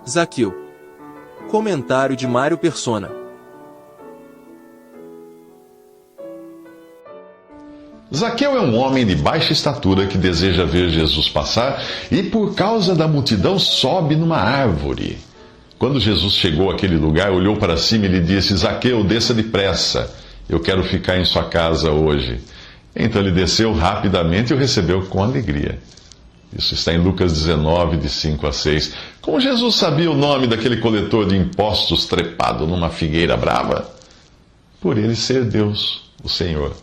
Zaqueu. Comentário de Mário Persona. Zaqueu é um homem de baixa estatura que deseja ver Jesus passar e, por causa da multidão, sobe numa árvore. Quando Jesus chegou àquele lugar, olhou para cima e lhe disse: Zaqueu, desça depressa, eu quero ficar em sua casa hoje. Então ele desceu rapidamente e o recebeu com alegria. Isso está em Lucas 19, de 5 a 6. Como Jesus sabia o nome daquele coletor de impostos trepado numa figueira brava? Por ele ser Deus, o Senhor.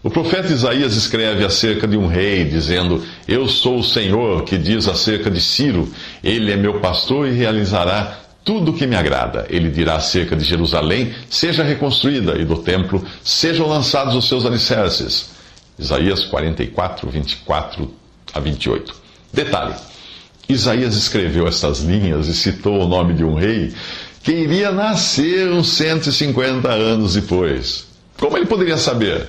O profeta Isaías escreve acerca de um rei, dizendo: Eu sou o Senhor, que diz acerca de Ciro: Ele é meu pastor e realizará tudo o que me agrada. Ele dirá acerca de Jerusalém: Seja reconstruída, e do templo: Sejam lançados os seus alicerces. Isaías 44, 24 a 28. Detalhe: Isaías escreveu estas linhas e citou o nome de um rei que iria nascer uns 150 anos depois. Como ele poderia saber?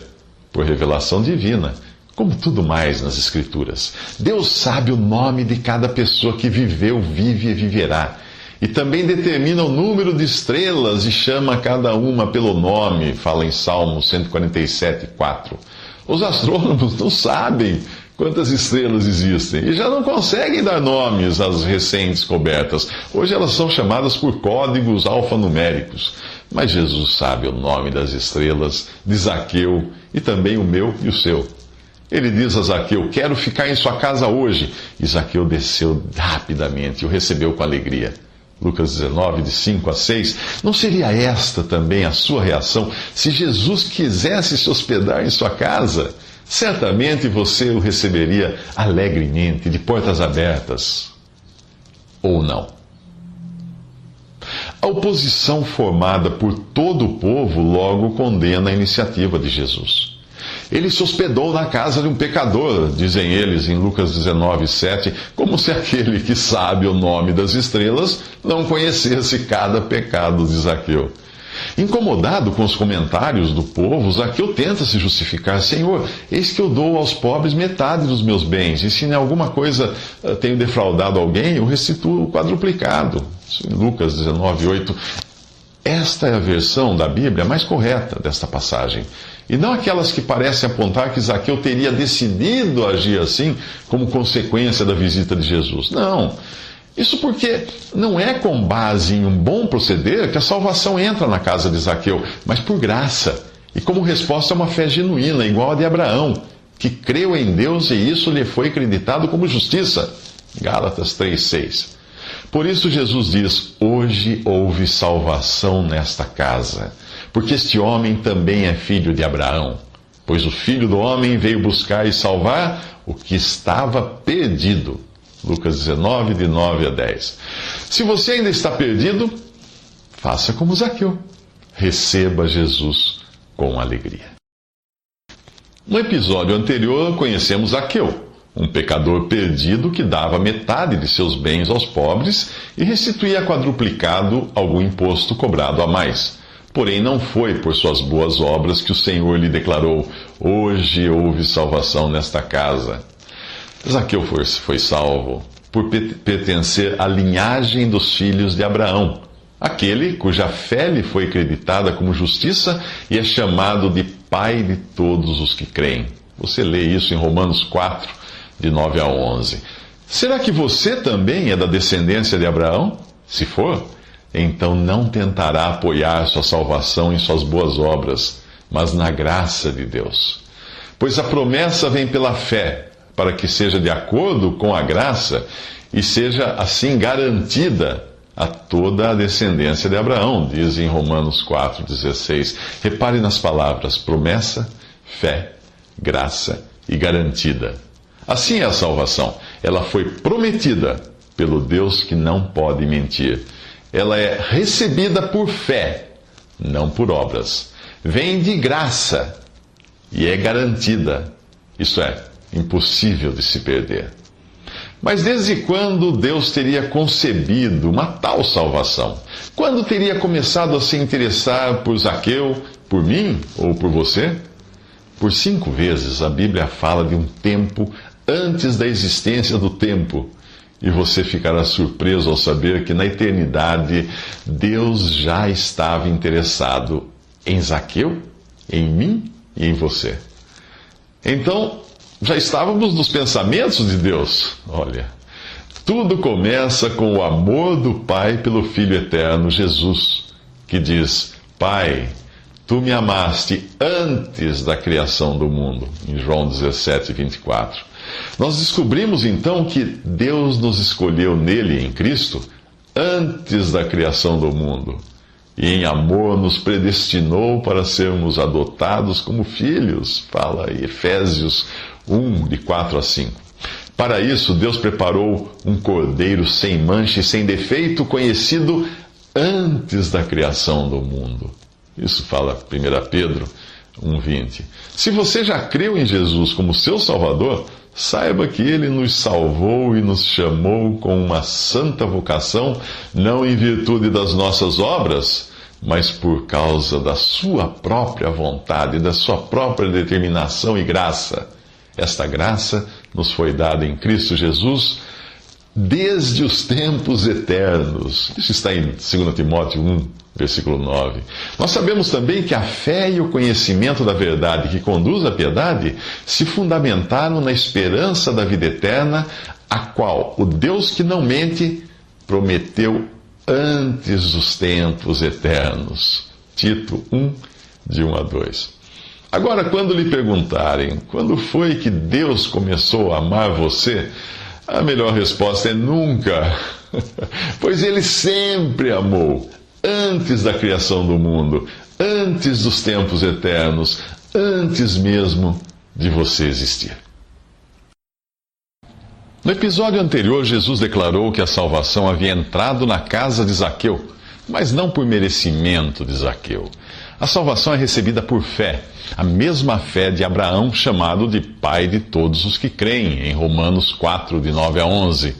Por revelação divina, como tudo mais nas Escrituras. Deus sabe o nome de cada pessoa que viveu, vive e viverá. E também determina o número de estrelas e chama cada uma pelo nome, fala em Salmo 147, 4. Os astrônomos não sabem quantas estrelas existem e já não conseguem dar nomes às recém-descobertas. Hoje elas são chamadas por códigos alfanuméricos. Mas Jesus sabe o nome das estrelas de Zaqueu e também o meu e o seu. Ele diz a Zaqueu: Quero ficar em sua casa hoje. E Zaqueu desceu rapidamente e o recebeu com alegria. Lucas 19, de 5 a 6. Não seria esta também a sua reação se Jesus quisesse se hospedar em sua casa? Certamente você o receberia alegremente, de portas abertas. Ou não? A oposição formada por todo o povo logo condena a iniciativa de Jesus. Ele se hospedou na casa de um pecador, dizem eles em Lucas 19, 7, como se aquele que sabe o nome das estrelas não conhecesse cada pecado de Zaqueu. Incomodado com os comentários do povo, Zaqueu tenta se justificar: Senhor, eis que eu dou aos pobres metade dos meus bens, e se em alguma coisa tenho defraudado alguém, eu restituo quadruplicado. Em Lucas 19, 8. Esta é a versão da Bíblia mais correta desta passagem, e não aquelas que parecem apontar que Zaqueu teria decidido agir assim como consequência da visita de Jesus. Não. Isso porque não é com base em um bom proceder que a salvação entra na casa de Zaqueu, mas por graça, e como resposta a uma fé genuína, igual a de Abraão, que creu em Deus e isso lhe foi acreditado como justiça. Gálatas 3,6. Por isso Jesus diz: Hoje houve salvação nesta casa, porque este homem também é filho de Abraão. Pois o Filho do Homem veio buscar e salvar o que estava perdido. Lucas 19, de 9 a 10. Se você ainda está perdido, faça como Zaqueu. Receba Jesus com alegria. No episódio anterior, conhecemos Zaqueu, um pecador perdido que dava metade de seus bens aos pobres e restituía quadruplicado algum imposto cobrado a mais. Porém, não foi por suas boas obras que o Senhor lhe declarou: Hoje houve salvação nesta casa. Zaqueu foi salvo por pertencer à linhagem dos filhos de Abraão, aquele cuja fé lhe foi acreditada como justiça e é chamado de Pai de todos os que creem. Você lê isso em Romanos 4, de 9 a 11. Será que você também é da descendência de Abraão? Se for, então não tentará apoiar sua salvação em suas boas obras, mas na graça de Deus. Pois a promessa vem pela fé, para que seja de acordo com a graça e seja assim garantida a toda a descendência de Abraão, diz em Romanos 4,16. Repare nas palavras: promessa, fé, graça e garantida. Assim é a salvação. Ela foi prometida pelo Deus que não pode mentir. Ela é recebida por fé, não por obras. Vem de graça e é garantida. Isto é, impossível de se perder. Mas desde quando Deus teria concebido uma tal salvação? Quando teria começado a se interessar por Zaqueu, por mim ou por você? Por 5 vezes a Bíblia fala de um tempo antes da existência do tempo. E você ficará surpreso ao saber que na eternidade Deus já estava interessado em Zaqueu, em mim e em você. Então, já estávamos nos pensamentos de Deus. Olha, tudo começa com o amor do Pai pelo Filho eterno, Jesus, que diz: Pai, tu me amaste antes da criação do mundo, em João 17, 24. Nós descobrimos então que Deus nos escolheu nele, em Cristo, antes da criação do mundo. E em amor nos predestinou para sermos adotados como filhos. Fala aí, Efésios 1, de 4 a 5. Para isso, Deus preparou um cordeiro sem mancha e sem defeito, conhecido antes da criação do mundo. Isso fala 1 Pedro 1,20. Se você já creu em Jesus como seu Salvador, saiba que Ele nos salvou e nos chamou com uma santa vocação, não em virtude das nossas obras, mas por causa da sua própria vontade, da sua própria determinação e graça. Esta graça nos foi dada em Cristo Jesus desde os tempos eternos. Isso está em 2 Timóteo 1, versículo 9. Nós sabemos também que a fé e o conhecimento da verdade que conduz à piedade se fundamentaram na esperança da vida eterna, a qual o Deus que não mente prometeu antes dos tempos eternos. Tito 1, de 1 a 2. Agora, quando lhe perguntarem quando foi que Deus começou a amar você, a melhor resposta é nunca, pois Ele sempre amou, antes da criação do mundo, antes dos tempos eternos, antes mesmo de você existir. No episódio anterior, Jesus declarou que a salvação havia entrado na casa de Zaqueu, mas não por merecimento de Zaqueu. A salvação é recebida por fé, a mesma fé de Abraão, chamado de pai de todos os que creem, em Romanos 4, de 9 a 11.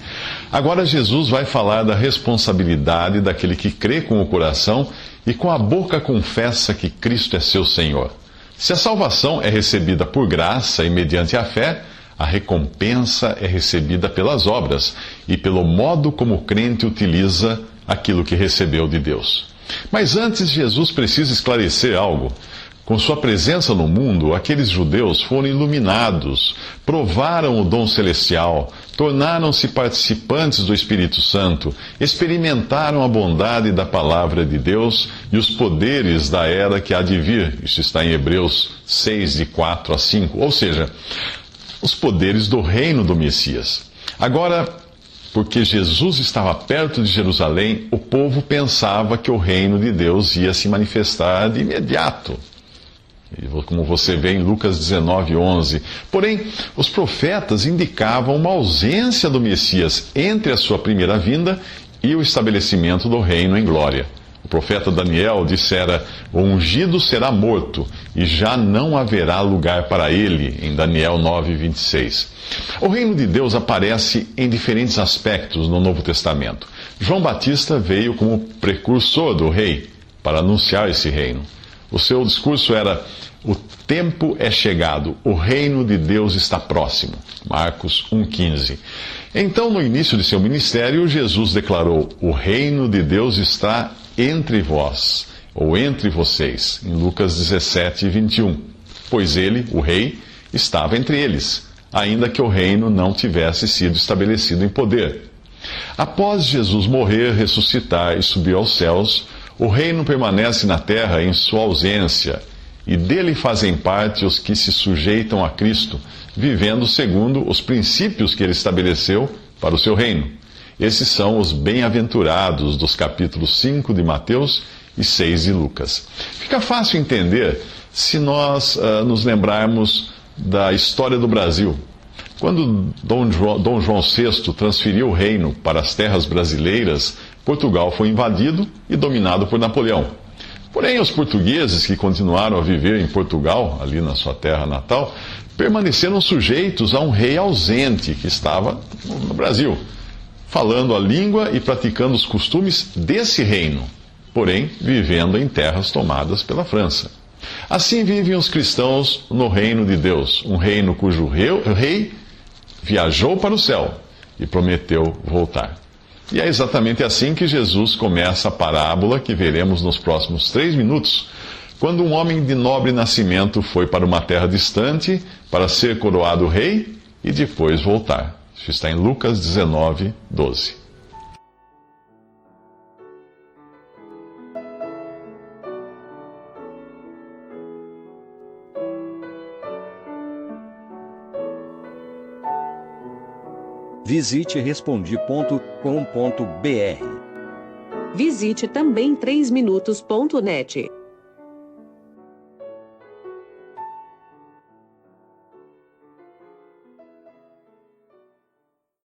Agora Jesus vai falar da responsabilidade daquele que crê com o coração e com a boca confessa que Cristo é seu Senhor. Se a salvação é recebida por graça e mediante a fé, a recompensa é recebida pelas obras e pelo modo como o crente utiliza aquilo que recebeu de Deus. Mas antes, Jesus precisa esclarecer algo. Com sua presença no mundo, aqueles judeus foram iluminados, provaram o dom celestial, tornaram-se participantes do Espírito Santo, experimentaram a bondade da palavra de Deus e os poderes da era que há de vir. Isso está em Hebreus 6, de 4 a 5. Ou seja, os poderes do reino do Messias. Agora, porque Jesus estava perto de Jerusalém, o povo pensava que o reino de Deus ia se manifestar de imediato. Como você vê em Lucas 19, 11. Porém, os profetas indicavam uma ausência do Messias entre a sua primeira vinda e o estabelecimento do reino em glória. O profeta Daniel dissera: o ungido será morto, e já não haverá lugar para ele, em Daniel 9, 26. O reino de Deus aparece em diferentes aspectos no Novo Testamento. João Batista veio como precursor do rei, para anunciar esse reino. O seu discurso era: o tempo é chegado, o reino de Deus está próximo. Marcos 1,15. Então, no início de seu ministério, Jesus declarou: o reino de Deus está entre vós, ou entre vocês, em Lucas 17, 21. Pois ele, o rei, estava entre eles, ainda que o reino não tivesse sido estabelecido em poder. Após Jesus morrer, ressuscitar e subir aos céus, o reino permanece na terra em sua ausência, e dele fazem parte os que se sujeitam a Cristo, vivendo segundo os princípios que ele estabeleceu para o seu reino. Esses são os bem-aventurados dos capítulos 5 de Mateus e 6 de Lucas. Fica fácil entender se nós nos lembrarmos da história do Brasil. Quando Dom João VI transferiu o reino para as terras brasileiras, Portugal foi invadido e dominado por Napoleão. Porém, os portugueses que continuaram a viver em Portugal, ali na sua terra natal, permaneceram sujeitos a um rei ausente que estava no Brasil, falando a língua e praticando os costumes desse reino, porém vivendo em terras tomadas pela França. Assim vivem os cristãos no reino de Deus, um reino cujo rei viajou para o céu e prometeu voltar. E é exatamente assim que Jesus começa a parábola que veremos nos próximos 3 minutos, quando um homem de nobre nascimento foi para uma terra distante para ser coroado rei e depois voltar. Isso está em Lucas 19, 12. Visite Respondi.com.br. Visite também 3minutos.net.